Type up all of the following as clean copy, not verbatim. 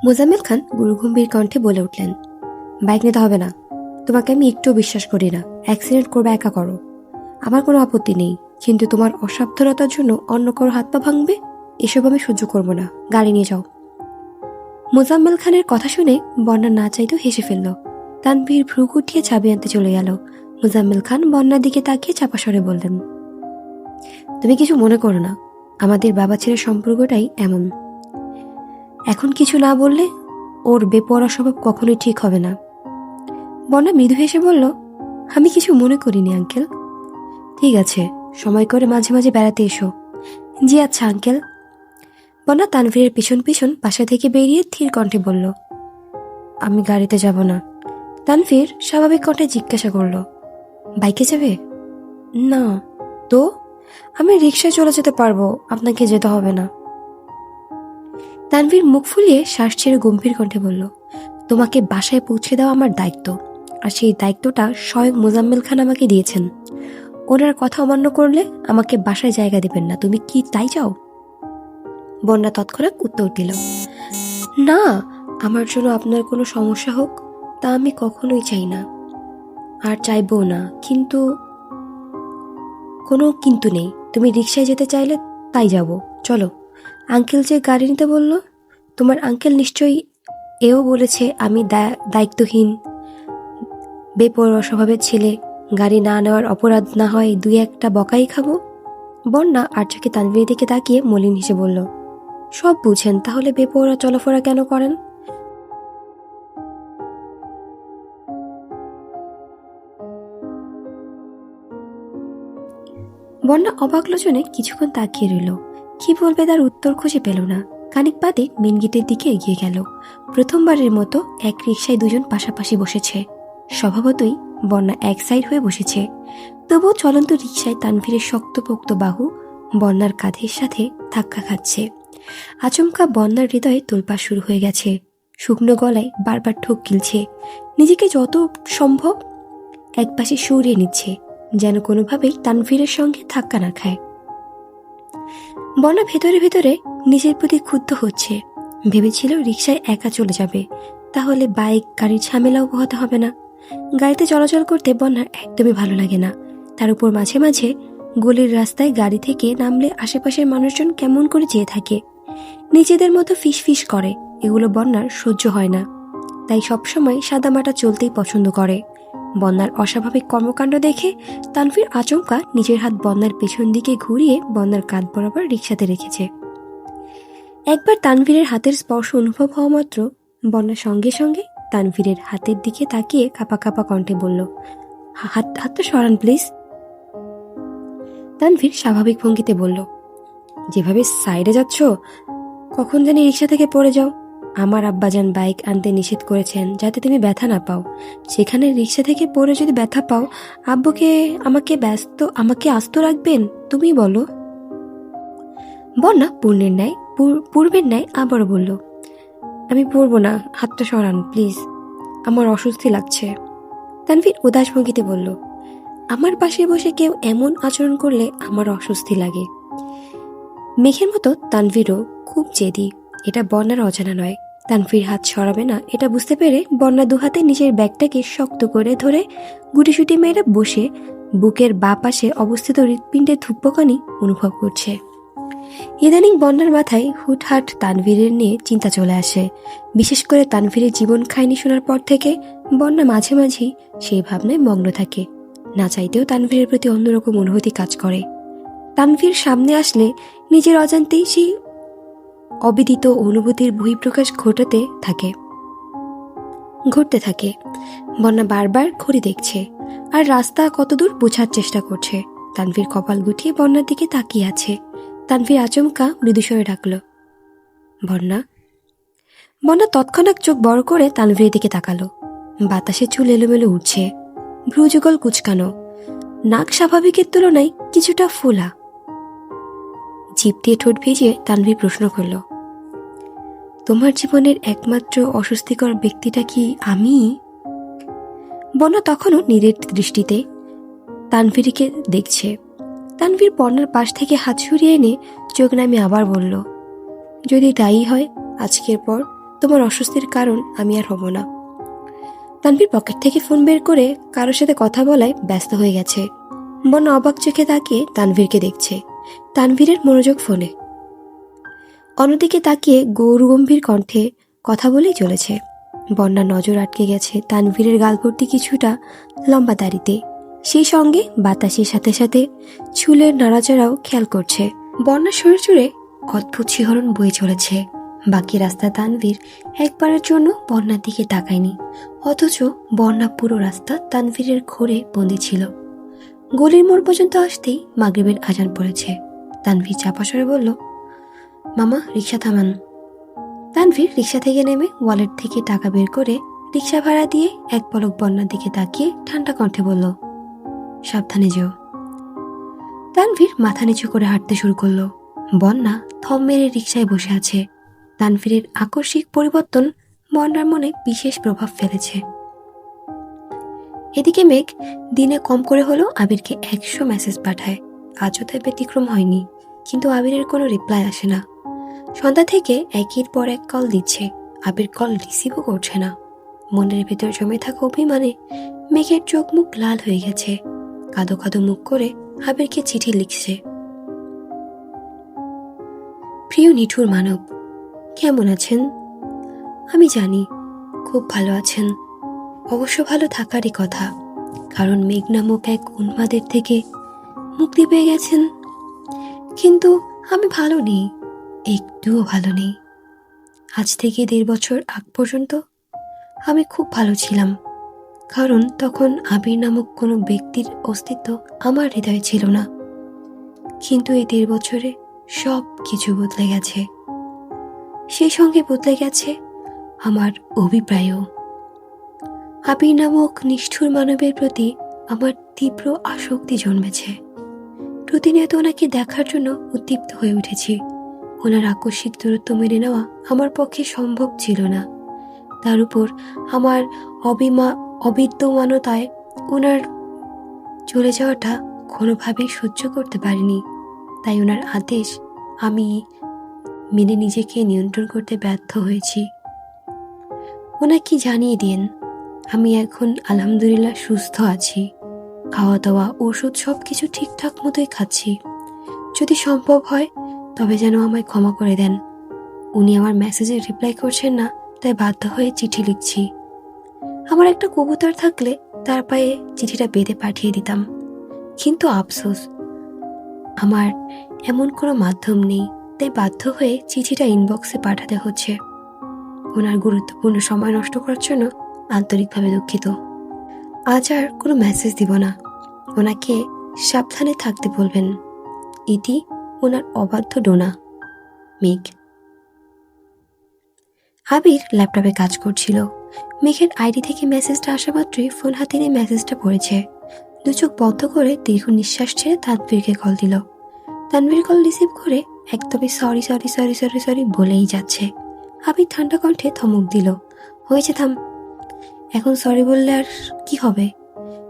মোজাম্মেল খান গুরুগম্ভীর কণ্ঠে বলে উঠলেন, বাইক নিতে হবে না, তোমাকে আমি একটুও বিশ্বাস করি না। অ্যাক্সিডেন্ট করবে একা করো, আমার কোনো আপত্তি নেই, কিন্তু তোমার অসাবধানতার জন্য অন্য কারো হাত পা ভাঙবে, এসব আমি সহ্য করব না। গাড়ি নিয়ে যাও। মোজাম্মেল খানের কথা শুনে বন্যা না চাইতেও হেসে ফেলল। তানভীর ভ্রু গুটিয়ে চাবি আনতে চলে গেল। মোজাম্মেল খান বন্যার দিকে তাকিয়ে চাপা স্বরে বললেন, তুমি কিছু মনে করো না, আমাদের বাবা ছেলের সম্পর্কটাই এমন। এখন কিছু না বললে ওর বেপরোয়া স্বভাব কখনোই ঠিক হবে না। বন্যা মৃদু হেসে বলল, আমি কিছু মনে করিনি আঙ্কেল। ঠিক আছে, সময় করে মাঝে মাঝে বেড়াতে এসো। জি আচ্ছা আঙ্কেল। বন্যা তানভীরের পিছন পিছন বাসা থেকে বেরিয়ে ধীর কণ্ঠে বলল, আমি গাড়িতে যাব না। তানভীর স্বাভাবিক কণ্ঠে জিজ্ঞাসা করল, বাইকে যাবে? না তো, আমি রিকশায় চলে যেতে পারবো, আপনাকে যেতে হবে না। তানভীর মুখ ফুলিয়ে শ্বাস ছেড়ে গম্ভীর কণ্ঠে বলল, তোমাকে বাসায় পৌঁছে দেওয়া আমার দায়িত্ব, আর সেই দায়িত্বটা স্বয়ং মোজাম্মেল খান আমাকে দিয়েছেন। ওনার কথা অমান্য করলে আমাকে বাসায় জায়গা দেবেন না। তুমি কি তাই চাও? বন্যা তৎক্ষণাৎ উত্তর দিল, না, আমার জন্য আপনার কোনো সমস্যা হোক তা আমি কখনোই চাই না, আর চাইবো না। কিন্তু কোনো কিন্তু নেই, তুমি রিকশায় যেতে চাইলে তাই যাব, চলো। আঙ্কেল যে গাড়ি নিতে বলল, তোমার আঙ্কেল নিশ্চয়ই এও বলেছে আমি দায়িত্বহীন বেপরোয়া স্বভাবের ছেলে, গাড়ি না নেওয়ার অপরাধ না হয় দুই একটা বকাই খাবো। বন্যা আর চোখে তানভীরের দিকে তাকিয়ে মলিন হেসে বলল, সব বুঝেন, তাহলে বেপরোয়া চলাফেরা কেন করেন? বন্যা অবাক লোচনে কিছুক্ষণ তাকিয়ে রইল। কি বলবে তার উত্তর খুঁজে পেল না। খানিক বাদে মেন গেটের দিকে এগিয়ে গেল। প্রথমবারের মতো এক রিকশায় দুজন পাশাপাশি বসেছে। স্বভাবতই বন্যা এক সাইড হয়ে বসেছে, তবুও চলন্ত রিকশায় তানভীরের শক্তপোক্ত বাহু বন্যার কাঁধের সাথে ধাক্কা খাচ্ছে। আচমকা বন্যার হৃদয়ে তোলপাড় শুরু হয়ে গেছে। শুকনো গলায় বারবার ঠোক গিলছে, নিজেকে যত সম্ভব একপাশে সরিয়ে নিচ্ছে, যেন কোনোভাবেই তানভীরের সঙ্গে ধাক্কা না খায়। বন্যা ভেতরে ভেতরে নিজের প্রতি ক্ষুব্ধ হচ্ছে। ভেবেছিল রিকশায় একা চলে যাবে, তাহলে বাইক গাড়ির ঝামেলাও পোহাতে হবে না। গাড়িতে চলাচল করতে বন্যার একদমই ভালো লাগে না। তার উপর মাঝে মাঝে গলির রাস্তায় গাড়ি থেকে নামলে আশেপাশের মানুষজন কেমন করে চেয়ে থাকে, নিজেদের মতো ফিস ফিস করে। এগুলো বন্যার সহ্য হয় না, তাই সবসময় সাদামাটা চলতেই পছন্দ করে। বন্যার অস্বাভাবিক কর্মকাণ্ড দেখে তানভীর আচমকা নিজের হাত বন্যার পেছন দিকে ঘুরিয়ে বন্যার কাঁধ বরাবর রিকশাতে রেখেছে। একবার তানভীরের হাতের স্পর্শ অনুভব হওয়া মাত্র বন্যা সঙ্গে সঙ্গে তানভীরের হাতের দিকে তাকিয়ে কাঁপা কাঁপা কণ্ঠে বলল, হাতটা সরান প্লিজ। তানভীর স্বাভাবিক ভঙ্গিতে বলল, যেভাবে সাইডে যাচ্ছ, কখন জানি রিকশা থেকে পড়ে যাও। আমার আব্বাজান বাইক আনতে নিষেধ করেছেন যাতে তুমি ব্যথা না পাও। সেখানে রিকশা থেকে পড়ে যদি ব্যথা পাও, আব্বুকে আমাকে আস্ত রাখবেন? তুমি বলো। বন্যা পূর্বের ন্যায় আবারও বলল, আমি পড়বো না, হাতটা সরান প্লিজ, আমার অস্বস্তি লাগছে। তানভীর উদাস ভঙ্গিতে বলল, আমার পাশে বসে কেউ এমন আচরণ করলে আমার অস্বস্তি লাগে। মেঘের মতো তানভীরও খুব জেদি, এটা বন্যার অজানা নয়। তানভীর হাত সরাবে না এটা বুঝতে পেরে বন্যা দুহাতে নিজের ব্যাগটাকে শক্ত করে ধরে গুটিসুটি মেরে বসে বুকের বাঁ পাশে অবস্থিত হৃৎপিণ্ডের ধুকপুকানি অনুভব করছে। ইদানিং বন্যার মাথায় হুটহাট তানভীরের নিয়ে চিন্তা চলে আসে। বিশেষ করে তানভীরের জীবন কাহিনী শোনার পর থেকে বন্যা মাঝে মাঝেই সেই ভাবনায় মগ্ন থাকে। না চাইতেও তানভীরের প্রতি অন্যরকম অনুভূতি কাজ করে। তানভীর সামনে আসলে নিজের অজান্তেই সেই অবিদিত অনুভূতির বহিঃপ্রকাশ ঘটতে থাকে। বন্যা বারবার ঘড়ি দেখছে আর রাস্তা কতদূর বোঝার চেষ্টা করছে। তানভীর কপাল গুটিয়ে বন্যার দিকে তাকিয়ে আছে। তানভীর আচমকা মৃদুস্বরে ডাকল, বন্যা। বন্যা তৎক্ষণাৎ চোখ বড় করে তানভীরের দিকে তাকালো। বাতাসে চুল এলোমেলো উঠছে, ভ্রুযুগল কুচকানো, নাক স্বাভাবিকের তুলনায় কিছুটা ফোলা। জিভ দিয়ে ঠোঁট ভিজিয়ে তানভীর প্রশ্ন করল, তোমার জীবনের একমাত্র অস্বস্তিকর ব্যক্তিটা কি আমি? বন্যা তখনও নিরেট দৃষ্টিতে তানভীরকে দেখছে। তানভীর বন্যার পাশ থেকে হাত সরিয়ে এনে চোখ নামিয়ে আবার বলল, যদি তাই হয়, আজকের পর তোমার অস্বস্তির কারণ আমি আর হব না। তানভীর পকেট থেকে ফোন বের করে কারোর সাথে কথা বলায় ব্যস্ত হয়ে গেছে। বন্যা অবাক চোখে তাকিয়ে তানভীরকে দেখছে। তানভীরের মনোযোগ ফোনে। অন্যদিকে তাকিয়ে গৌরগম্ভীর কণ্ঠে কথা বলেই চলেছে। বন্যার নজর আটকে গেছে তানভীরের গালভর্তি কিছুটা লম্বা দাড়িতে। সেই সঙ্গে বাতাসের সাথে সাথে চুলের নাড়াচাড়াও খেয়াল করছে। বন্যার শরীর জুড়ে অদ্ভুত শিহরণ বয়ে চলেছে। বাকি রাস্তা তানভীর একবারের জন্য বন্যার দিকে তাকায়নি, অথচ বন্যা পুরো রাস্তা তানভীরের ঘোরে বন্দী ছিল। গলির মোড় পর্যন্ত আসতেই মাগরিবের আজান পড়েছে। তানভীর চাপা স্বরে বলল, মামা রিক্সা থামান। তানভীর রিক্সা থেকে নেমে ওয়ালেট থেকে টাকা বের করে রিক্সা ভাড়া দিয়ে এক পলক বন্যার দিকে তাকিয়ে ঠান্ডা কণ্ঠে বলল, সাবধানে যেও। তানভীর মাথা নিচু করে হাঁটতে শুরু করলো। বন্যা থম মেরে রিক্সায় বসে আছে। তানভীরের আকস্মিক পরিবর্তন বন্যার মনে বিশেষ প্রভাব ফেলেছে। এদিকে মেঘ দিনে কম করে হলেও আবিরকে 100 মেসেজ পাঠায়। আজও তাই ব্যতিক্রম হয়নি, কিন্তু আবিরের কোনো রিপ্লাই আসে না। সন্ধ্যা থেকে একের পর এক কল দিচ্ছে, আবির কল রিসিভও করছে না। মনের ভেতর জমে থাকা অভিমানে মেঘের চোখ মুখ লাল হয়ে গেছে। কাঁদো কাঁদো মুখ করে আবিরকে চিঠি লিখছে। প্রিয় নিঠুর মানব, কেমন আছেন? আমি জানি খুব ভালো আছেন। অবশ্য ভালো থাকারই কথা, কারণ মেঘ নামক এক উন্মাদের থেকে মুক্তি পেয়ে গেছেন। কিন্তু আমি ভালো নেই, একটুও ভালো নেই। আজ থেকে 1.5 বছর আগ পর্যন্ত আমি খুব ভালো ছিলাম, কারণ তখন আবির নামক কোনো ব্যক্তির অস্তিত্ব আমার হৃদয়ে ছিল না। কিন্তু এই 1.5 বছরে সব কিছু বদলে গেছে। সেই সঙ্গে বদলে গেছে আমার অভিপ্রায়ও। আবির নামক নিষ্ঠুর মানবের প্রতি আমার তীব্র আসক্তি জন্মেছে। প্রতিনিয়ত ওনাকে দেখার জন্য উদ্দীপ্ত হয়ে উঠেছি। ওনার আকস্মিক দূরত্ব মেনে নেওয়া আমার পক্ষে সম্ভব ছিল না। তার উপর আমার অবিদ্যমানতায় ওনার চলে যাওয়াটা কোনোভাবেই সহ্য করতে পারিনি। তাই ওনার আদেশ আমি মেনে নিজেকে নিয়ন্ত্রণ করতে ব্যর্থ হয়েছি। ওনাকে জানিয়ে দিন আমি এখন আলহামদুলিল্লাহ সুস্থ আছি। খাওয়া দাওয়া ওষুধ সব কিছু ঠিকঠাক মতোই খাচ্ছি। যদি সম্ভব হয় তবে যেন আমায় ক্ষমা করে দেন। উনি আমার মেসেজে রিপ্লাই করছেন না, তাই বাধ্য হয়ে চিঠি লিখছি। আমার একটা কবুতর থাকলে তার পায়ে চিঠিটা বেঁধে পাঠিয়ে দিতাম, কিন্তু আফসোস আমার এমন কোনো মাধ্যম নেই, তাই বাধ্য হয়ে চিঠিটা ইনবক্সে পাঠাতে হচ্ছে। ওনার গুরুত্বপূর্ণ সময় নষ্ট করার জন্য আন্তরিকভাবে দুঃখিত। আজ আর কোনো মেসেজ দিব না। ওনাকে সাবধানে থাকতে বলবেন। ইতি ওনার অবাধ্য ডোনা, মেঘ। আবির ল্যাপটপে কাজ করছিল। মেঘের আইডি থেকে মেসেজটা আসা মাত্রই ফোন হাতে নিয়ে মেসেজটা পড়েছে। দু চোখ বন্ধ করে দীর্ঘ নিঃশ্বাস ছেড়ে তানভীরকে কল দিল। তানভীর কল রিসিভ করে একদমই sorry sorry sorry sorry sorry বলেই যাচ্ছে। আবির ঠান্ডা কণ্ঠে ধমক দিল, হয়েছে থাম, এখন সরি বললে আর কি হবে?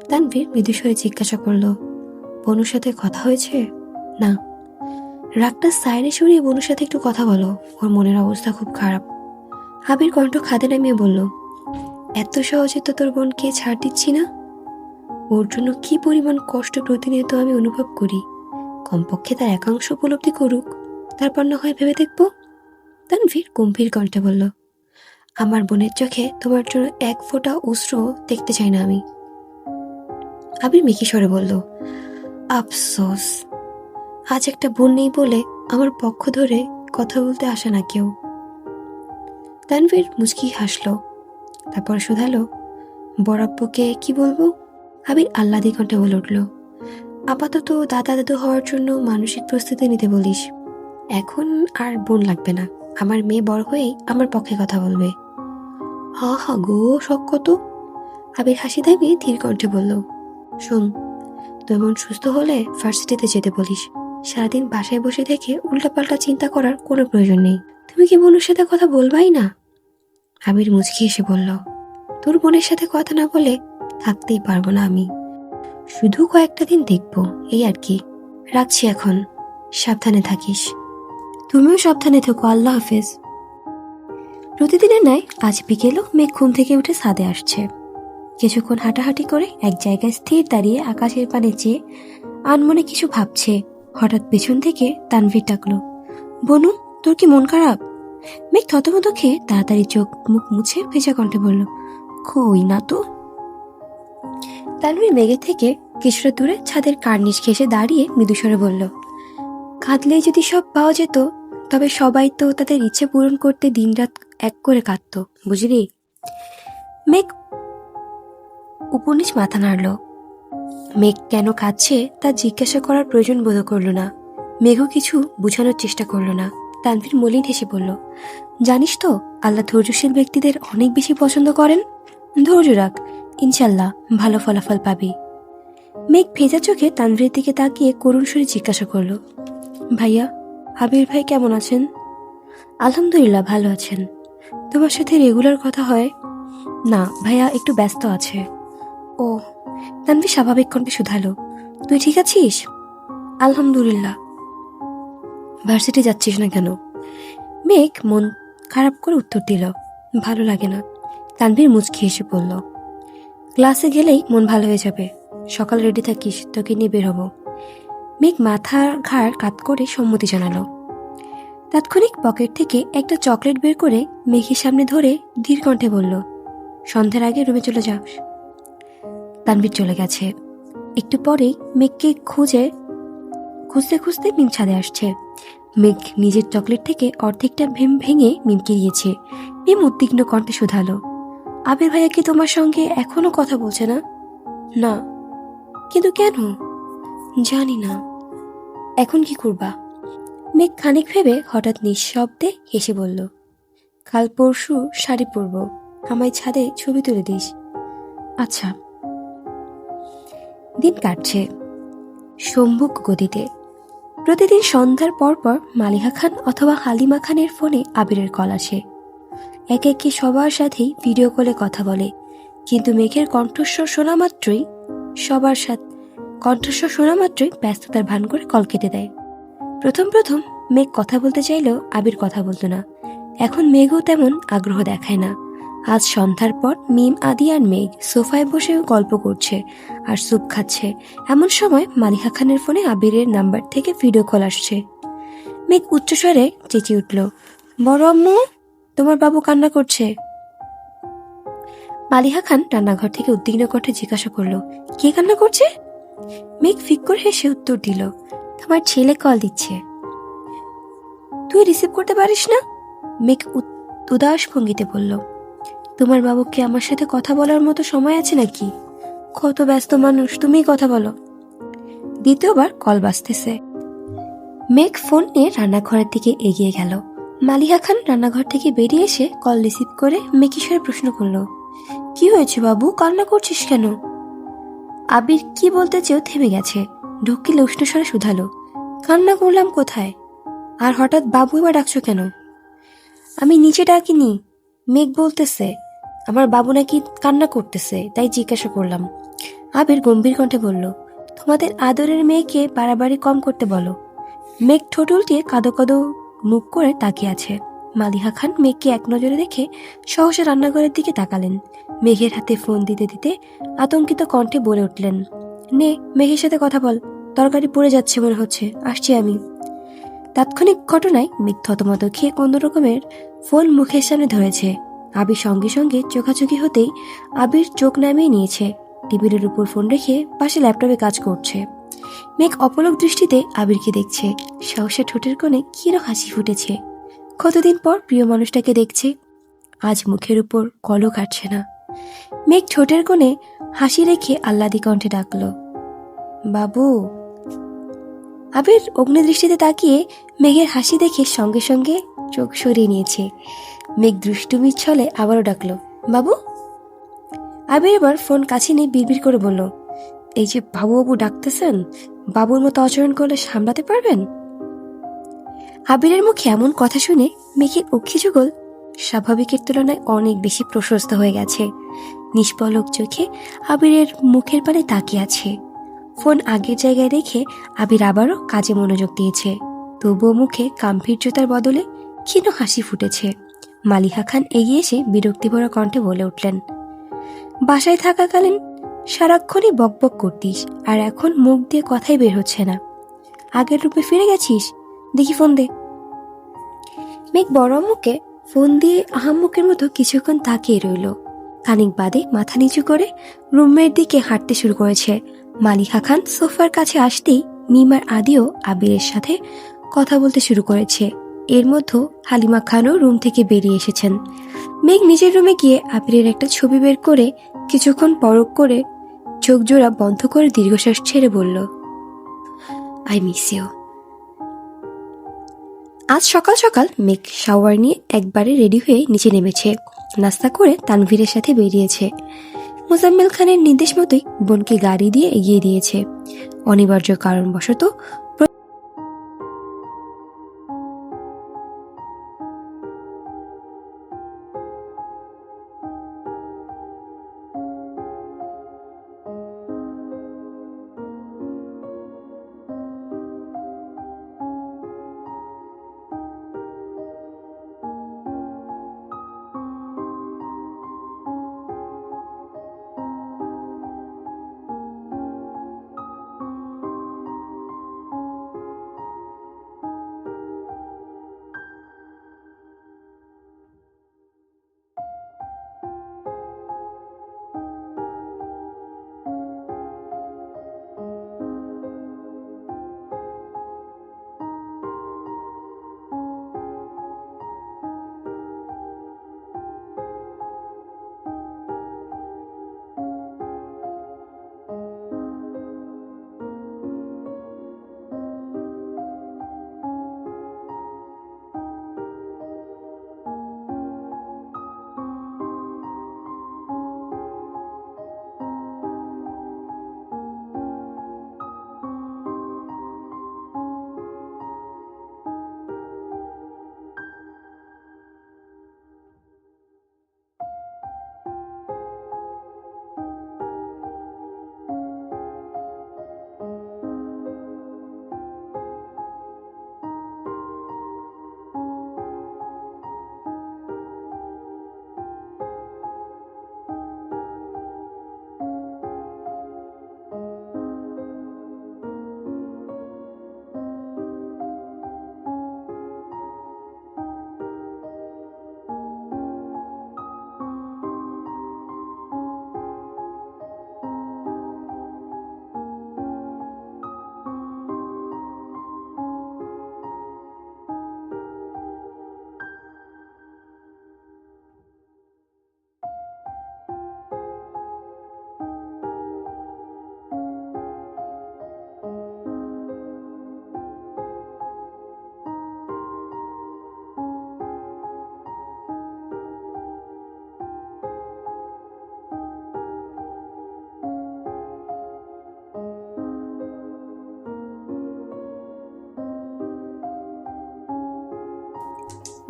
তানভীর মৃদুস্বরে জিজ্ঞাসা করলো, বনুর সাথে কথা হয়েছে? না। রাগটা সাইডে সরিয়ে বনুর সাথে একটু কথা বলো, ওর মনের অবস্থা খুব খারাপ। আবির কণ্ঠ খাদে নামিয়ে বলল, এত সহজে তো তোর বোনকে ছাড় দিচ্ছি না। ওর জন্য কি পরিমাণ কষ্ট প্রতিনিয়ত আমি অনুভব করি, কমপক্ষে তার একাংশ উপলব্ধি করুক, তারপর না হয় ভেবে দেখবো। তানভীর গম্ভীর কণ্ঠে বলল, আমার বোনের চোখে তোমার জন্য এক ফোঁটা অশ্রু দেখতে চাই না আমি। আবির মিকি স্বরে বলল, আফসোস, আজ একটা বোন নেই বলে আমার পক্ষ ধরে কথা বলতে আসে না কেউ। তানভীর মুচকি হাসল, তারপর শুধালো, বরাব্বকে কি বলবো? আবির আহ্লাদি কণ্ঠে বলে উঠল, আপাতত দাদা দাদু হওয়ার জন্য মানসিক প্রস্তুতি নিতে বলিস। এখন আর বোন লাগবে না, আমার মেয়ে বড় হয়েই আমার পক্ষে কথা বলবে। হা হা গো, শখ কত। আবির হাসি থামিয়ে ধীর কণ্ঠে বলল, শোন, তোর মন সুস্থ হলে ভার্সিটিতে যেতে বলিস। সারাদিন বাসায় বসে থেকে উল্টাপাল্টা চিন্তা করার কোনো প্রয়োজন নেই। তুমি কি বোনের সাথে কথা বলবাই না? আবির মুচকি এসে বলল, তোর বোনের সাথে কথা না বলে থাকতেই পারবো না আমি, শুধু কয়েকটা দিন দেখবো, এই আর কি। রাখছি এখন, সাবধানে থাকিস। তুমিও সাবধানে থেকো, আল্লাহ হাফেজ। প্রতিদিনের ন্যায় আজ বিকেলও মেঘ ঘুম থেকে উঠে ছাদে আসছে। কিছুক্ষণ হাঁটাহাঁটি করে এক জায়গায় স্থির দাঁড়িয়ে আকাশের পানে চেয়ে আনমনে কিছু ভাবছে। হঠাৎ পেছন থেকে তানভীর ডাকলো, বনু, তোর কি মন খারাপ? মেঘ থতমত খেয়ে তাড়াতাড়ি চোখ মুখ মুছে ভেজা কণ্ঠে বলল, কই না তো। তানভীর মেঘের থেকে কিছুটা দূরে ছাদের কার্নিশ ঘেঁষে দাঁড়িয়ে মৃদুস্বরে বলল, কাঁদলেই যদি সব পাওয়া যেত, তবে সবাই তো তাদের ইচ্ছে পূরণ করতে দিনরাত এক করে কাঁদতো, বুঝলি? মেঘ উপনিশ মাথা নাড়ল। মেঘ কেন কাঁদছে তা জিজ্ঞাসা করার প্রয়োজন বোধ করল না। মেঘও কিছু বোঝানোর চেষ্টা করল না। তানভীর মলিন হেসে বলল, জানিস তো, আল্লাহ ধৈর্যশীল ব্যক্তিদের অনেক বেশি পছন্দ করেন। ধৈর্য রাখ, ইনশাল্লাহ ভালো ফলাফল পাবি। মেঘ ভেজা চোখে তানভীরের দিকে তাকিয়ে করুণ সুরে জিজ্ঞাসা করল, ভাইয়া, আবির ভাই কেমন আছেন? আলহামদুলিল্লাহ ভালো আছেন। তোমার সাথে রেগুলার কথা হয়? না ভাইয়া, একটু ব্যস্ত আছে। ও। তানভীর স্বাভাবিক কণ্ঠে শুধালো, তুই ঠিক আছিস? আলহামদুলিল্লাহ। ভার্সিটি যাচ্ছিস না কেন? মেঘ মন খারাপ করে উত্তর দিল, ভালো লাগে না। তানভীর মুচকি হেসে বলল, ক্লাসে গেলেই মন ভালো হয়ে যাবে। সকাল রেডি থাকিস, তোকে নিয়ে বের হবো। মেঘ মাথার ঘাড় কাত করে সম্মতি জানালো। তাৎক্ষণিক পকেট থেকে একটা চকলেট বের করে মেঘের সামনে ধরে ধীর কণ্ঠে বলল, সন্ধ্যার আগে রুমে চলে যাস। তানভীর চলে গেছে। একটু পরেই মেঘকে খুঁজতে খুঁজতে মিম ছাদে আসছে। মেঘ নিজের চকলেট থেকে অর্ধেকটা ভেঙে মিমকে দিয়েছে। মিম উদ্বিগ্ন কণ্ঠে শুধালো, আবির ভাইয়া কি তোমার সঙ্গে এখনো কথা বলছে না? না। কিন্তু কেন? জানি না। এখন কি করবা? মেঘ খানিক ভেবে হঠাৎ নিঃশব্দে হেসে বলল, কাল পরশু শাড়ি পরব, আমায় ছাদে ছবি তুলে দিস। আচ্ছা। দিন কাটছে সম্মুখ গতিতে। প্রতিদিন সন্ধ্যার পরপর মালিহা খান অথবা হালিমা খানের ফোনে আবিরের কল আসে। একে একে সবার সাথেই ভিডিও কলে কথা বলে, কিন্তু মেঘের কণ্ঠস্বর শোনা মাত্রই ব্যস্ততার ভান করে কল কেটে দেয়। প্রথম প্রথম মেঘ কথা বলতে চাইলেও আবির কথা বলতো না। এখন মেঘও তেমন আগ্রহ দেখায় না। আজ সন্ধ্যার পর মিম, আদি আর মেঘ সোফায় বসে গল্প করছে আর স্যুপ খাচ্ছে। এমন সময় মালিহা খানের ফোনে আবিরের নাম্বার থেকে ভিডিও কল আসছে। মেঘ উচ্চস্বরে চেঁচিয়ে উঠল, বড় আম্মু, তোমার বাবু কান্না করছে। মালিহা খান রান্নাঘর থেকে উদ্বিগ্ন কণ্ঠে জিজ্ঞাসা করলো, কে কান্না করছে? মেঘ ফিক করে হেসে উত্তর দিল, তোমার ছেলে কল দিচ্ছে। তুই রিসিভ করতে পারিস না? মেঘ উদাস ভঙ্গিতে বলল, তোমার বাবুকে আমার সাথে কথা বলার মতো সময় আছে নাকি? কত ব্যস্ত মানুষ, তুমিই কথা বলো। দ্বিতীয়বার কল বাজতেছে। মেঘ ফোন নিয়ে রান্নাঘরের দিকে এগিয়ে গেল। মালিহা খান রান্নাঘর থেকে বেরিয়ে এসে কল রিসিভ করে মেঘিসরে প্রশ্ন করলো, কি হয়েছে বাবু, কান্না করছিস কেন? আবির কি বলতে চেয়েও থেমে গেছে। ঢুকিলে উষ্ণস্বরে শুধালো, কান্না করলাম কোথায়? আর হঠাৎ বাবু এবার ডাকছো কেন? আমি নিচে ডাকিনি। মেঘ বলতেছে আমার বাবু নাকি কান্না করতেছে, তাই জিজ্ঞাসা করলাম। আবির গম্ভীর কণ্ঠে বলল, তোমাদের আদরের মেয়েকে বাড়াবাড়ি কম করতে বলো। মেঘ ঠোঁট উল্টিয়ে কাঁদো কাঁদো মুখ করে তাকিয়ে আছে। মালিহা খান মেঘকে এক নজরে দেখে সহসা রান্নাঘরের দিকে তাকালেন। মেঘের হাতে ফোন দিতে দিতে আতঙ্কিত কণ্ঠে বলে উঠলেন, নে মেঘের সাথে কথা বল, তরকারি পড়ে যাচ্ছে মনে হচ্ছে, আসছি আমি। তাৎক্ষণিক ঘটনায় মেঘ থতমত খেয়ে কোন রকমের ফোন মুখের সামনে ধরেছে। আবির সঙ্গে সঙ্গে চোখাচোখি হতেই আবির চোখ নামিয়ে নিয়েছে। টেবিলের উপর ফোন রেখে পাশে ল্যাপটপে কাজ করছে। মেঘ অপলক দৃষ্টিতে আবিরকে দেখছে। সহসা ঠোঁটের কোণে ক্ষীণ হাসি ফুটেছে। কতদিন পর প্রিয় মানুষটাকে দেখছে। আজ মুখের উপর কলও কাটছে না। মেঘ ঠোঁটের কোণে হাসি রেখে আহ্লাদি কণ্ঠে ডাকল, বাবু। আবির অগ্নিদৃষ্টিতে তাকিয়ে মেঘের হাসি দেখে সঙ্গে সঙ্গে চোখ সরিয়ে নিয়েছে। মেঘ দুষ্টুমির ছলে আবারও ডাকল, বাবু। আবির এবার ফোন কাছে নিয়ে বিড়বিড় করে বলল, এই যে বাবু বাবু ডাকতেছেন, বাবুর মতো আচরণ করলে সামলাতে পারবেন? আবিরের মুখে এমন কথা শুনে মেঘের অক্ষি যুগল স্বাভাবিকের তুলনায় অনেক বেশি প্রশস্ত হয়ে গেছে। নিষ্পলক চোখে আবিরের মুখের পানে তাকিয়ে আছে। ফোন আগের জায়গায় রেখে আবির আবারও কাজে মনোযোগ দিয়েছে। তবুও মুখে গাম্ভীর্যতার বদলে ক্ষীণ হাসি ফুটেছে। মালিহা খান এগিয়ে এসে বিরক্তিভরা কণ্ঠে বলে উঠলেন, বাসায় থাকাকালীন সারাক্ষণই বকবক করতিস, আর এখন মুখ দিয়ে কথাই বের হচ্ছে না। আগের রূপে ফিরে গেছিস? দেখি ফোন দে। মেঘ বড় মুখে ফোন দিয়ে আহাম্মুকের মতো কিছুক্ষণ তাকিয়ে রইল। খানিক বাদে মাথা নিচু করে রুমের দিকে হাঁটতে শুরু করেছে। মালিহা খান সোফার কাছে আসতেই মিমার আদিও আবিরের সাথে কথা বলতে শুরু করেছে। এর মধ্যে হালিমা খানও রুম থেকে বেরিয়ে এসেছেন। মেঘ নিজের রুমে গিয়ে আবিরের একটা ছবি বের করে কিছুক্ষণ পরখ করে চোখ জোড়া বন্ধ করে দীর্ঘশ্বাস ছেড়ে বলল, আই মিস ইউ। আজ সকাল সকাল মেঘ শাওয়ার নিয়ে একবারে রেডি হয়ে নিচে নেমেছে। নাস্তা করে তানভীরের সাথে বেরিয়েছে। মোজাম্মেল খানের নির্দেশ মতোই বোনকে গাড়ি দিয়ে এগিয়ে দিয়েছে। অনিবার্য কারণবশত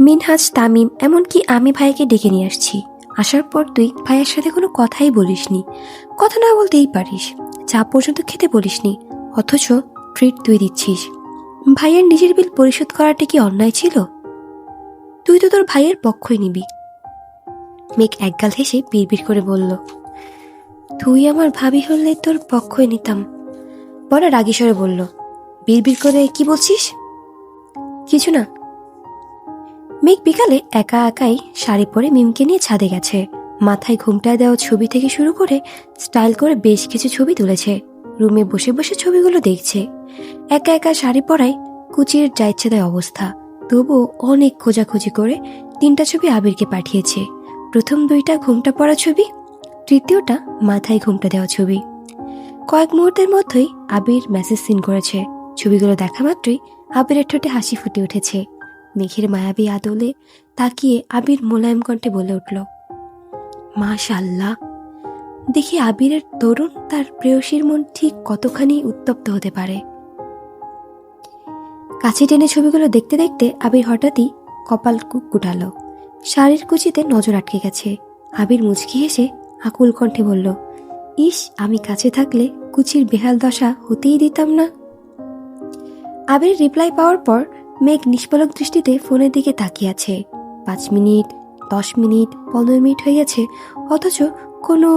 মিনহাজ, তামিম, এমনকি আমি ভাইকে ডেকে নিয়ে আসছি। আসার পর তুই ভাইয়ের সাথে কোনো কথাই বলিসনি। কথা না বলতেই পারিস, চা পর্যন্ত খেতে বলিসনি, অথচ ট্রিট তুই দিচ্ছিস। ভাইয়ের নিজের বিল পরিশোধ করাটা কি অন্যায় ছিল? তুই তো তোর ভাইয়ের পক্ষই নিবি। মেঘ একগাল হেসে বিড়বিড় করে বলল, তুই আমার ভাবি হলে তোর পক্ষই নিতাম। বড় রাগী স্বরে বলল, বিড়বিড় করে কি বলছিস? কিছু না। মেঘ বিকালে একা একাই শাড়ি পরে মিমকে নিয়ে ছাদে গেছে। মাথায় ঘুমটা দেওয়া ছবি থেকে শুরু করে স্টাইল করে বেশ কিছু ছবি তুলেছে। রুমে বসে বসে ছবিগুলো দেখছে। একা একা শাড়ি পরায় কুচির যাইচ্ছেদায় অবস্থা। তবুও অনেক খোঁজাখুঁজি করে 3টা ছবি আবিরকে পাঠিয়েছে। প্রথম 2টা ঘুমটা পড়া ছবি, তৃতীয়টা মাথায় ঘুমটা দেওয়া ছবি। কয়েক মুহূর্তের মধ্যেই আবির মেসেজ সিন করেছে। ছবিগুলো দেখা মাত্রই আবিরের ঠোঁটে হাসি ফুটে উঠেছে। মেঘের মায়াবী আদলে তাকিয়ে আবির মোলায়েম কণ্ঠে বলে উঠল, মাশাআল্লাহ। দেখি আবিরের তরুণ তার প্রেয়সীর মন ঠিক কতখানি উত্তপ্ত হতে পারে। কাছে টেনে ছবিগুলো দেখতে দেখতে আবির হঠাৎই কপাল কুটালো। শাড়ির কুচিতে নজর আটকে গেছে। আবির মুচকি হেসে আকুল কণ্ঠে বলল, ইস, আমি কাছে থাকলে কুচির বেহাল দশা হতেই দিতাম না। আবির রিপ্লাই পাওয়ার পর মেঘ নিষ্পলক দৃষ্টিতে ফোনের দিকে তাকিয়ে আছে। 5 মিনিট, 10 মিনিট 15 মিনিট হয়ে গেছে, অথচ কোনো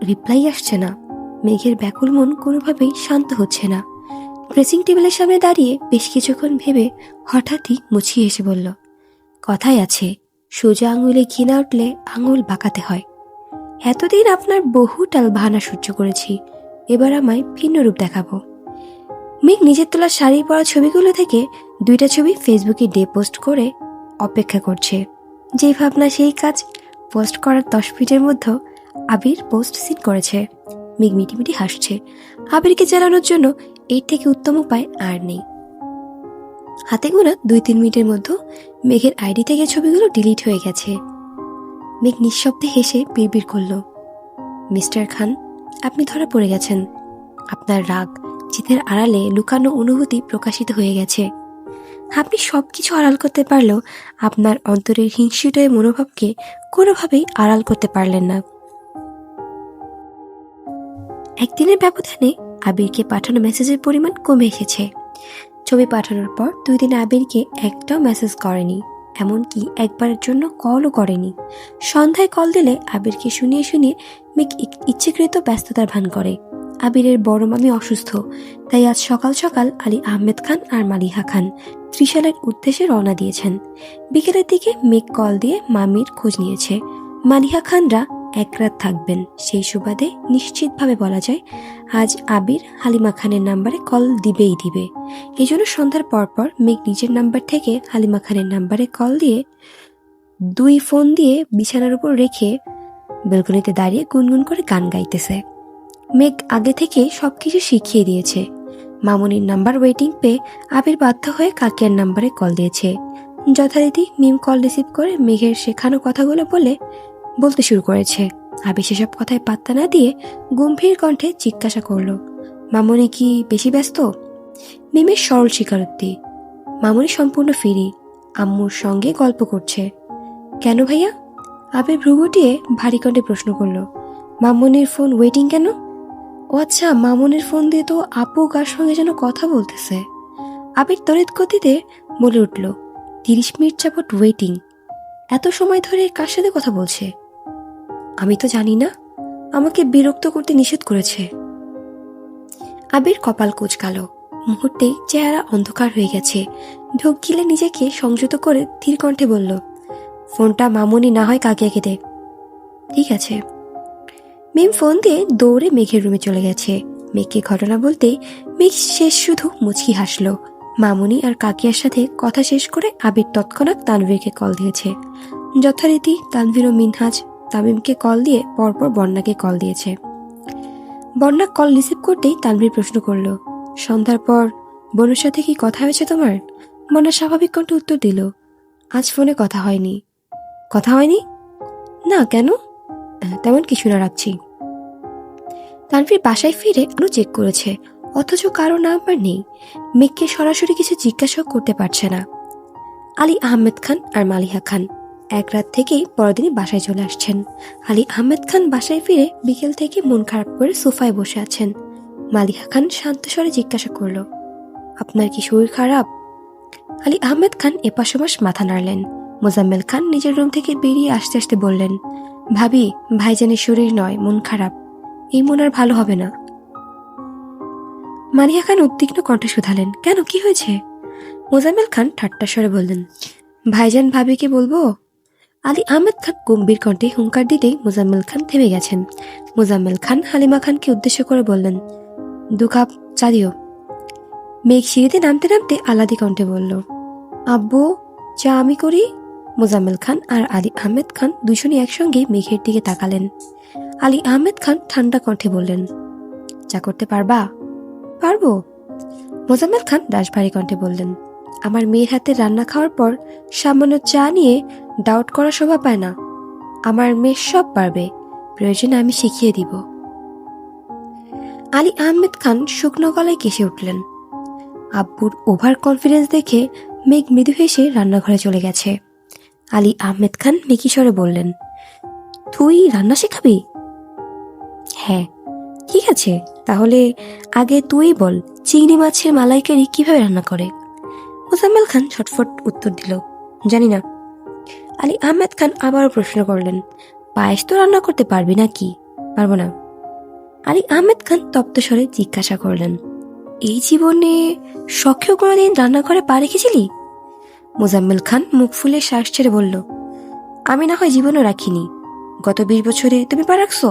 রিপ্লাই আসছে না। মেঘের ব্যাকুল মন কোনোভাবেই শান্ত হচ্ছে না। ড্রেসিং টেবিলের সামনে দাঁড়িয়ে বেশ কিছুক্ষণ ভেবে হঠাৎই মুচকি হেসে বলল, কথাই আছে, সোজা আঙুলে ঘি না উঠলে আঙুল বাঁকাতে হয়। এতদিন আপনার বহু টাল বাহানা সহ্য করেছি, এবার আমায় ভিন্ন রূপ দেখাবো। মেঘ নিজের তোলা শাড়ি পরা ছবিগুলো থেকে 2টা ছবি ফেসবুকে ডে পোস্ট করে অপেক্ষা করছে। যেই ভাবনা সেই কাজ। পোস্ট করার 10 মিনিটের মধ্যে আবির পোস্ট সিন করেছে। মেঘ মিটিমিটি হাসছে। আবিরকে জ্বালানোর জন্য এর থেকে উত্তম উপায় আর নেই। হাতে গোনা 2-3 মিনিটের মধ্যে মেঘের আইডি থেকে ছবিগুলো ডিলিট হয়ে গেছে। মেঘ নিঃশব্দে হেসে বিড়বিড় করল, মিস্টার খান, আপনি ধরা পড়ে গেছেন। আপনার রাগ জিতের আড়ালে লুকানো অনুভূতি প্রকাশিত হয়ে গেছে। আপনি সবকিছু আড়াল করতে পারলেও আপনার অন্তরের হিংসুটে মনোভাবকে কোনোভাবেই আড়াল করতে পারলেন না। একদিনের ব্যবধানে আবিরকে পাঠানো মেসেজের পরিমাণ কমে এসেছে। ছবি পাঠানোর পর 2 দিন আবিরকে একটাও মেসেজ করেনি, এমনকি একবারের জন্য কলও করেনি। সন্ধ্যায় কল দিলে আবিরকে শুনিয়ে শুনিয়ে মেঘ ইচ্ছাকৃত ব্যস্ততার ভান করে। আবিরের বড় মামি অসুস্থ, তাই আজ সকাল সকাল আলী আহমেদ খান আর মালিহা খান ত্রিশালের উদ্দেশ্যে রওনা দিয়েছেন। বিকেলের দিকে মেঘ কল দিয়ে মামির খোঁজ নিয়েছে। মালিহা খানরা 1 রাত থাকবেন, সেই সুবাদে নিশ্চিতভাবে বলা যায় আজ আবির হালিমা খানের নাম্বারে কল দিবেই দিবে। এই জন্য সন্ধ্যার পরপর মেঘ নিজের নাম্বার থেকে হালিমা খানের নাম্বারে কল দিয়ে 2 ফোন দিয়ে বিছানার উপর রেখে বেলকনিতে দাঁড়িয়ে গুনগুন করে গান গাইতেছে। মেঘ আগে থেকে সবকিছু শিখিয়ে দিয়েছে। মামুনির নাম্বার ওয়েটিং পেয়ে আবির বাধ্য হয়ে কাকিয়ার নাম্বারে কল দিয়েছে। যথারীতি মিম কল রিসিভ করে মেঘের শেখানো কথাগুলো বলতে শুরু করেছে। আবির সেসব কথায় পাত্তা না দিয়ে গম্ভীর কণ্ঠে জিজ্ঞাসা করলো, মামুনি কি বেশি ব্যস্ত? মিমের সরল স্বীকারোক্তি, মামুনি সম্পূর্ণ ফ্রি, আম্মুর সঙ্গে গল্প করছে। কেন ভাইয়া? আবির ভ্রু গুটিয়ে ভারী কণ্ঠে প্রশ্ন করলো, মামুনির ফোন ওয়েটিং কেন? ও আচ্ছা, মামুনির ফোন দিয়ে তো আপু কার সঙ্গে যেন কথা বলতেছে। আবির তড়িৎ গতিতে বলে উঠল, 30 মিনিট যাবৎ ওয়েটিং? এত সময় ধরে কার সাথে কথা বলছে? আমি তো জানি না, আমাকে বিরক্ত করতে নিষেধ করেছে। আবির কপাল কুঁচকালো, মুহূর্তেই চেহারা অন্ধকার হয়ে গেছে। ঢোক গিলে নিজেকে সংযত করে ধীর কণ্ঠে বলল, ফোনটা মামুনি না হয় কাকিয়াকে দে। ঠিক আছে। মিম ফোন দিয়ে দৌড়ে মেঘের রুমে চলে গেছে। মেঘকে ঘটনা বলতে মেঘ শেষ শুধু মুচকি হাসলো। মামুনি আর কাকিয়ার সাথে কথা শেষ করে আবির তৎক্ষণাৎ তানভীরকে কল দিয়েছে। যথারীতি তানভীর ও মিনহাজ তামিমকে কল দিয়ে পরপর বন্যাকে কল দিয়েছে। বন্যা কল রিসিভ করতেই তানভীর প্রশ্ন করল, সন্ধ্যার পর বোনের সাথে কি কথা হয়েছে তোমার? বন্যা স্বাভাবিক কণ্ঠে উত্তর দিল, আজ ফোনে কথা হয়নি। কথা হয়নি? না, কেন? তেমন কিছু না, রাখছি। তানভীর বাসায় ফিরে আরো চেক করেছে, অথচ কারো নাম্বার নেই। মেঘকে সরাসরি কিছু জিজ্ঞাসা করতে পারছে না। আলী আহমেদ খান আর মালিহা খান 1 রাত থেকেই পরদিনই বাসায় চলে আসছেন। আলী আহমেদ খান বাসায় ফিরে বিকেল থেকে মন খারাপ করে সোফায় বসে আছেন। মালিহা খান শান্ত স্বরে জিজ্ঞাসা করল, আপনার কি শরীর খারাপ? আলী আহমেদ খান এপাশ ওপাশ মাথা নাড়লেন। মোজাম্মেল খান নিজের রুম থেকে বেরিয়ে আসতে আসতে বললেন, ভাবি, ভাইজানের শরীর নয়, মন খারাপ। এই মন আর ভালো হবে না। মালিহা খান উদ্বিগ্ন কণ্ঠে শুধালেন, কেন, কি হয়েছে? মোজাম্মেল খান ঠাট্টা স্বরে বললেন, ভাইজান ভাবিকে বলবো? আলী আহমেদ খান গম্ভীর কণ্ঠে হুঙ্কার দিতেই মোজাম্মেল খান থেমে গেছেন। মোজাম্মেল খান হালিমা খানকে উদ্দেশ্য করে বললেন, 2 কাপ চা দিও। মেঘ সিঁড়িতে নামতে নামতে আলাদি কণ্ঠে বলল, আব্বু, চা আমি করি। মোজাম্মেল খান আর আলী আহমেদ খান দুজনই একসঙ্গে মেঘের দিকে তাকালেন। আলী আহমেদ খান ঠান্ডা কণ্ঠে বললেন, চা করতে পারবা? পারবো। মোজাম্মেল খান রাশভারী কণ্ঠে বললেন, আমার মেয়ের হাতে রান্না খাওয়ার পর সামান্য চা নিয়ে ডাউট করা শোভা পায় না। আমার মেয়ে সব পারবে, প্রয়োজনে আমি শিখিয়ে দিব। আলী আহমেদ খান শুকনো গলায় কেসে উঠলেন। আব্বুর ওভার কনফিডেন্স দেখে মেঘ মৃদু হেসে রান্নাঘরে চলে গেছে। আলী আহমেদ খান মেকি স্বরে বললেন, তুই রান্না শেখাবি? হ্যাঁ। ঠিক আছে, তাহলে আগে তুই বল, চিংড়ি মাছের মালাইকারি কিভাবে রান্না করে? মোজাম্মেল খান ছটফট উত্তর দিল, জানি না। আলী আহমেদ খান আবারও প্রশ্ন করলেন, পায়েস তো রান্না করতে পারবি নাকি? পারবো না। আলী আহমেদ খান তপ্ত স্বরে জিজ্ঞাসা করলেন, এই জীবনে শখেও কোনোদিন রান্নাঘরে পা রেখেছিলি? মোজাম্মেল খান মুখ ফুলে শ্বাস ছেড়ে বলল, আমি না হয় জীবনও রাখিনি, গত 20 বছরে তুমি পা রাখছো?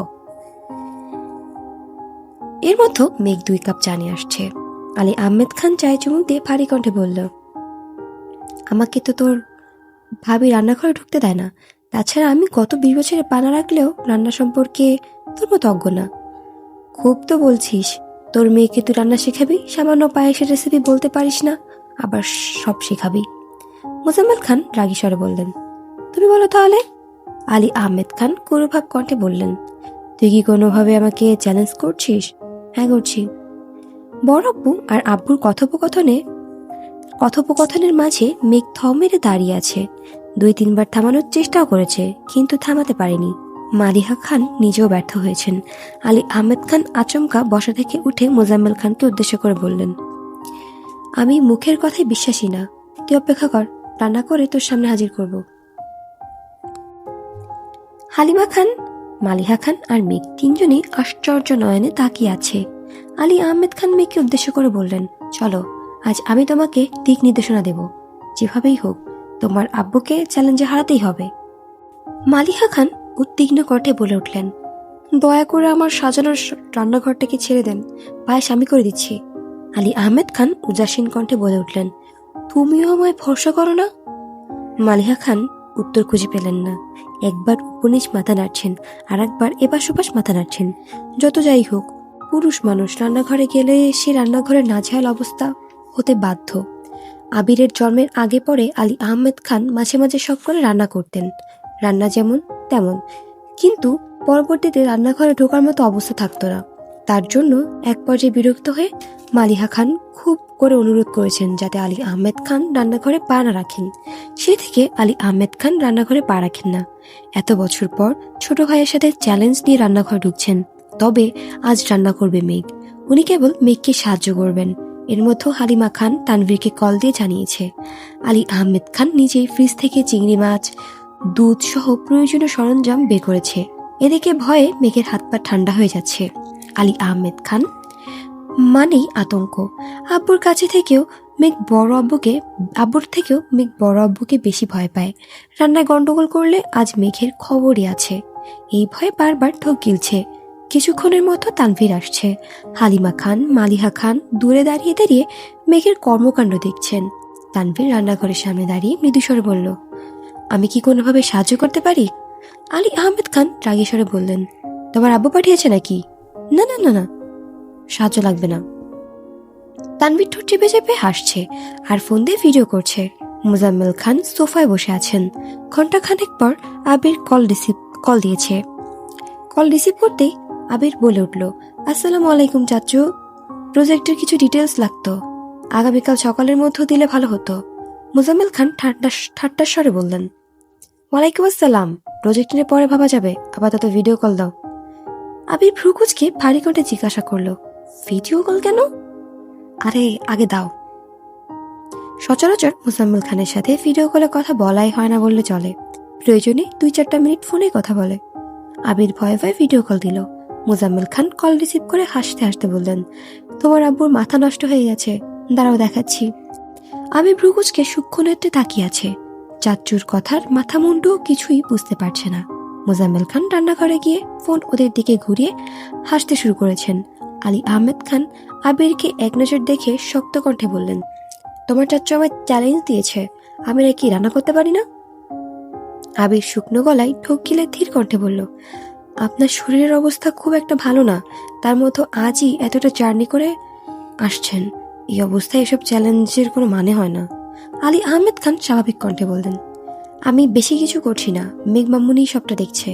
এর মধ্যে মেঘ 2 কাপ চা নিয়ে আসছে। আলী আহমেদ খান চায়ে চুমুক দিয়ে ভারী কণ্ঠে বলল, আমাকে তো তোর ভাবি রান্নাঘরে ঢুকতে দেয় না। তাছাড়া আমি গত 20 বছরে পা না রাখলেও রান্না সম্পর্কে তোর মতো অজ্ঞ না। খুব তো বলছিস, তোর মেয়েকে তুই রান্না শেখাবি, সামান্য পায়েসের রেসিপি বলতে পারিস না, আবার সব শেখাবি। মোজাম্মেল খান রাগী স্বরে বললেন, তুমি বলো তাহলে। আলী আহমেদ খান গৌরভাব কণ্ঠে বললেন, তুই কি কোনোভাবে আমাকে চ্যালেঞ্জ করছিস? হ্যাঁ করছি। বড় আব্বু আর আব্বুর কথোপকথনের মাঝে মেঘ থম মেরে দাঁড়িয়ে আছে। 2-3 বার থামানোর চেষ্টাও করেছে, কিন্তু থামাতে পারেনি। মালিহা খান নিজেও ব্যর্থ হয়েছেন। আলী আহমেদ খান আচমকা বসা থেকে উঠে মোজাম্মেল খানকে উদ্দেশ্য করে বললেন, আমি মুখের কথায় বিশ্বাসী না, তুই অপেক্ষা কর, রান্না করে তোর সামনে হাজির করব। হালিমা খান, মালিহা খান আর মেঘ তিনজনই আশ্চর্য নয়নে তাকিয়ে আছে। আলী আহমেদ খান মেঘকে উদ্দেশ্য করে বললেন, চলো, আজ আমি তোমাকে দিক নির্দেশনা দেব, যেভাবেই হোক তোমার আব্বুকে চ্যালেঞ্জে হারাতেই হবে। মালিহা খান উদ্বিগ্ন কণ্ঠে বলে উঠলেন, দয়া করে আমার সাজানোর রান্নাঘরটাকে ছেড়ে দেন, পায়েস আমি করে দিচ্ছি। আলী আহমেদ খান উদাসীন কণ্ঠে বলে উঠলেন, তুমিও আমায় ভরসা করো না? মালিহা খান উত্তর খুঁজে পেলেন না। একবার উপনিশ মাথা নাড়ছেন, আর একবার এপাশ ওপাশ মাথা নাড়ছেন। যত যাই হোক, পুরুষ মানুষ রান্নাঘরে গেলে সে রান্নাঘরের নাজেহাল অবস্থা হতে বাধ্য। আবিরের জন্মের আগে পরে আলী আহমেদ খান মাঝে মাঝে শখ করে রান্না করতেন, রান্না যেমন তেমন, কিন্তু পরবর্তীতে রান্নাঘরে ঢোকার মতো অবস্থা থাকতো না। তার জন্য এক পর্যায়ে বিরক্ত হয়ে মালিহা খান খুব করে অনুরোধ করেছেন যাতে আলী আহমেদ খান রান্নাঘরে পা না রাখেন। সে থেকে আলী আহমেদ খান রান্নাঘরে পা রাখেন না। এত বছর পর ছোট ভাইয়ের সাথে চ্যালেঞ্জ নিয়ে রান্নাঘরে ঢুকছেন। তবে আজ রান্না করবে মেঘ, উনি কেবল মেঘকে সাহায্য করবেন। এর মধ্যে হালিমা খান তানভীরকে কল দিয়ে জানিয়েছে আলী আহমেদ খান নিজেই ফ্রিজ থেকে চিংড়ি মাছ, দুধ সহ প্রয়োজনীয় সরঞ্জাম বের করেছে। এদিকে ভয়ে মেঘের হাত পা ঠান্ডা হয়ে যাচ্ছে। আলী আহমেদ খান মানেই আতঙ্ক। আব্বুর থেকেও মেঘ বড় আব্বুকে বেশি ভয় পায়। রান্নায় গন্ডগোল করলে আজ মেঘের খবরই আছে। এই ভয়ে বারবার ঢোক গিলছে। কিছুক্ষণের মতো তানভীর আসছে। হালিমা খান, মালিহা খান দূরে দাঁড়িয়ে দাঁড়িয়ে মেঘের কর্মকাণ্ড দেখছেন। তানভীর রান্নাঘরের সামনে দাঁড়িয়ে মৃদুস্বরে বলল, আমি কি কোনোভাবে সাহায্য করতে পারি? আলী আহমেদ খান রাগী স্বরে বললেন, তোমার আব্বু পাঠিয়েছে নাকি? না না না না, সাহায্য লাগবে না। তানভীর ঠোঁট চেপে চেপে হাসছে আর ফোন দিয়ে ভিডিও করছে। মোজাম্মেল খান সোফায় বসে আছেন। ঘন্টাখানেক পর আবির কল দিয়েছে। কল রিসিভ করতেই আবির বলে উঠল, আসসালামু আলাইকুম চাচু, প্রজেক্টের কিছু ডিটেলস লাগতো, আগামীকাল সকালের মধ্যে দিলে ভালো হতো। মোজাম্মেল খান ঠাট্টার স্বরে বললেন, ওয়ালাইকুম আসসালাম, প্রজেক্ট নিয়ে পরে ভাবা যাবে, আপাতত ভিডিও কল দাও। আবির ভ্রুকুচকে ভারী কণ্ঠে জিজ্ঞাসা করলো, ভিডিও কল কেন? আরে আগে দাও। সচরাচর মোজাম্মেল খানের সাথে ভিডিও কলে কথা বলাই হয় না বললে চলে, প্রয়োজনে 2-4 মিনিট ফোনে কথা বলে। আবির ভয়ে ভয়ে ভিডিও কল দিল। মোজাম্মেল খান কল রিসিভ করে হাসতে হাসতে বললেন, তোমার আব্বুর মাথা নষ্ট হয়ে গেছে, দাঁড়াও দেখাচ্ছি। আবির ভ্রুকুচকে সূক্ষ্ম নেত্রে তাকিয়ে আছে। চাচ্চুর কথার মাথা মুন্ডু কিছুই বুঝতে পারছে না। মোজাম্মেল খান রান্নাঘরে গিয়ে ফোন ওদের দিকে ঘুরিয়ে হাসতে শুরু করেছেন। আলী আহমেদ খান আবিরকে এক নজর দেখে শক্ত কণ্ঠে বললেন, তোমার চাচ্চু আমায় চ্যালেঞ্জ দিয়েছে, আমি নাকি রান্না করতে পারি না? আবির শুকনো গলায় ঢোক গিলে ধীর কণ্ঠে বলল, আপনার শরীরের অবস্থা খুব একটা ভালো না, তার মধ্যে আজই এতটা জার্নি করে আসছেন, এই অবস্থায় এসব চ্যালেঞ্জের কোনো মানে হয় না। আলী আহমেদ খান স্বাভাবিক কণ্ঠে বললেন, আমি বেশি কিছু করছি না, মেঘ মামুনি সবটা দেখছে।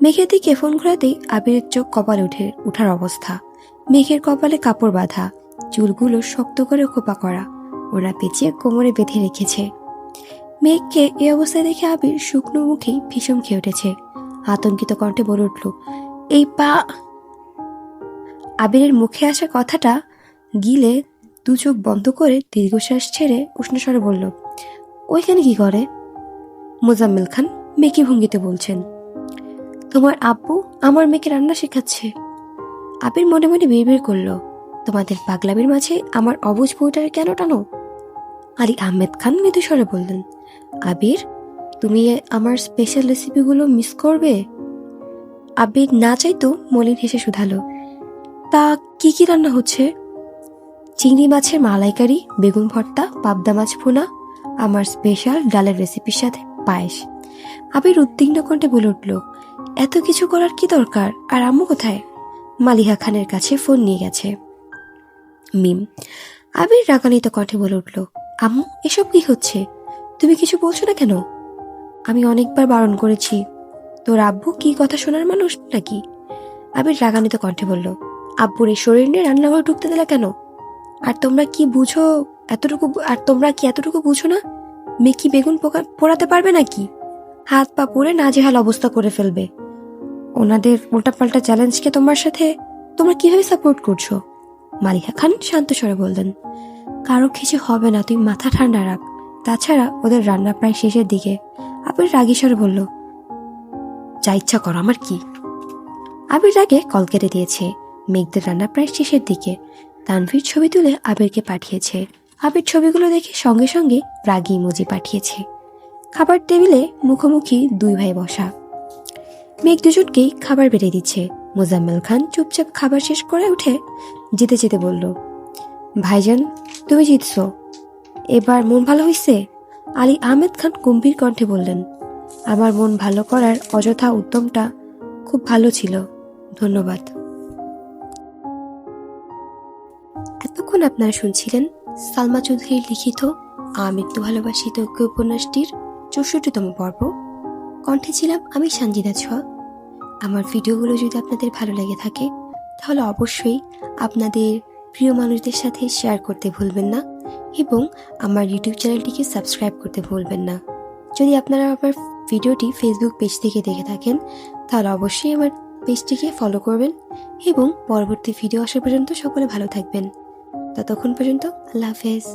মেঘের দিকে ফোন ঘোরাতেই আবিরের চোখ কপালে উঠার অবস্থা। মেঘের কপালে কাপড় বাঁধা, চুলগুলো শক্ত করে খোপা করা, ওরা পেঁচিয়ে কোমরে বেঁধে রেখেছে। মেঘকে এই অবস্থায় দেখে আবির শুকনো মুখেই ভীষণ খেয়ে উঠেছে। আতঙ্কিত কণ্ঠে বলে উঠল, এই পা। আবিরের মুখে আসা কথাটা গিলে 2 চোখ বন্ধ করে দীর্ঘশ্বাস ছেড়ে উষ্ণ স্বরে বলল, ওইখানে কি করে? মোজাম্মেল খান মেকি ভঙ্গিতে বলছেন। তোমার আব্বু আমার মেয়েকে রান্না শেখাচ্ছে। আবির মনে মনে বিড়বিড় করলো, তোমাদের পাগলামির মাঝে আমার অবুঝ বউটারে কেন টানো? আলী আহমেদ খান মৃদু স্বরে বললেন, আবির, তুমি আমার স্পেশাল রেসিপিগুলো মিস করবে? আবির না চাইতো মলিন হেসে শুধালো, তা কি কি রান্না হচ্ছে? চিংড়ি মাছের মালাইকারি, বেগুন ভর্তা, পাবদা মাছ ভুনা, আমার স্পেশাল ডালের রেসিপির সাথে পায়েস। আবির উদ্বিগ্ন কণ্ঠে বলে উঠল, এত কিছু করার কি দরকার? আর আম্মু কোথায়? মালিহা খানের কাছে ফোন নিয়ে গেছে। মিম। আবির রাগান্বিত কণ্ঠে বলে উঠল, আম্মু, এসব কি হচ্ছে? তুমি কিছু বলছো না কেন? আমি অনেকবার বারণ করেছি। তোর আব্বু কি কথা শোনার মানুষ নাকি? আবির রাগান্বিত কণ্ঠে বলল, আব্বুর এই শরীর নিয়ে রান্নাঘরে ঢুকতে দিলে কেন? আর তোমরা কি এতটুকু বুঝো না? মেয়ে কি বেগুন পোড়াতে পারবে নাকি? হাত পা পুড়ে নাজেহাল অবস্থা করে ফেলবে। ওনাদের উল্টাপাল্টা চ্যালেঞ্জকে তোমরা কিভাবে সাপোর্ট করছো? মালিহা খান শান্ত স্বরে বললেন, কারো কিছু হবে না, তুই মাথা ঠান্ডা রাখ। তাছাড়া ওদের রান্না প্রায় শেষের দিকে। আবির রাগী স্বরে বলল, যা ইচ্ছা কর, আমার কি? আবির রাগে কল কেটে দিয়েছে। মেঘদের রান্না প্রায় শেষের দিকে। তানভীর ছবি তুলে আবিরকে পাঠিয়েছে। আবির ছবিগুলো দেখে সঙ্গে সঙ্গে রাগী ইমোজি পাঠিয়েছে। খাবার টেবিলে মুখোমুখি দুই ভাই বসা। মেঘ দুজনকেই খাবার বেড়ে দিচ্ছে। মোজাম্মেল খান চুপচাপ খাবার শেষ করে উঠে যেতে যেতে বলল, ভাইজান, তুমি জিতছো, এবার মন ভালো হয়েছে? আলী আহমেদ খান গম্ভীর কণ্ঠে বললেন, আমার মন ভালো করার অযথা উদ্যমটা খুব ভালো ছিল, ধন্যবাদ। এতক্ষণ আপনারা শুনছিলেন সালমা চৌধুরীর লিখিত আমৃত্যু ভালোবাসিত উপন্যাসটির ৬৪তম পর্ব। কণ্ঠে ছিলাম আমি সানজিদা ছোঁয়া। আমার ভিডিওগুলো যদি আপনাদের ভালো লেগে থাকে তাহলে অবশ্যই আপনাদের প্রিয় মানুষদের সাথে শেয়ার করতে ভুলবেন না এবং আমার ইউটিউব চ্যানেলটিকে সাবস্ক্রাইব করতে ভুলবেন না। যদি আপনারা আমার ভিডিওটি ফেসবুক পেজ থেকে দেখে থাকেন তাহলে অবশ্যই আমার পেজটিকে ফলো করবেন এবং পরবর্তী ভিডিও আসা পর্যন্ত সকলে ভালো থাকবেন। ততক্ষণ পর্যন্ত আল্লাহ হাফেজ।